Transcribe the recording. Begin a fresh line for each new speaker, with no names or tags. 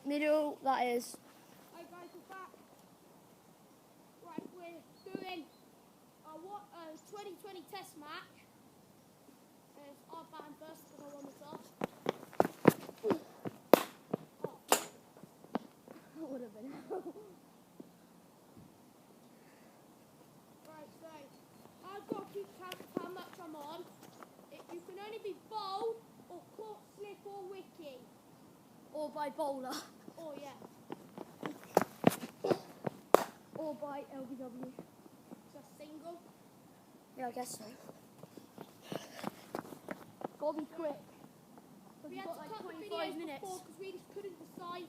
middle, that is.
Hi guys, we're back. Right, we're doing our 2020 test match. It's our band first because I won the toss.
That would have been.
Right, so I've got to keep count of how much I'm on. You can only be bowled or caught, slip or wicky.
Or by bowler.
Oh yeah.
Or by LBW.
So single.
Yeah, I guess so. Gotta be quick.
We had
got
to
like
cut the
25
videos
minutes.
before because we just couldn't decide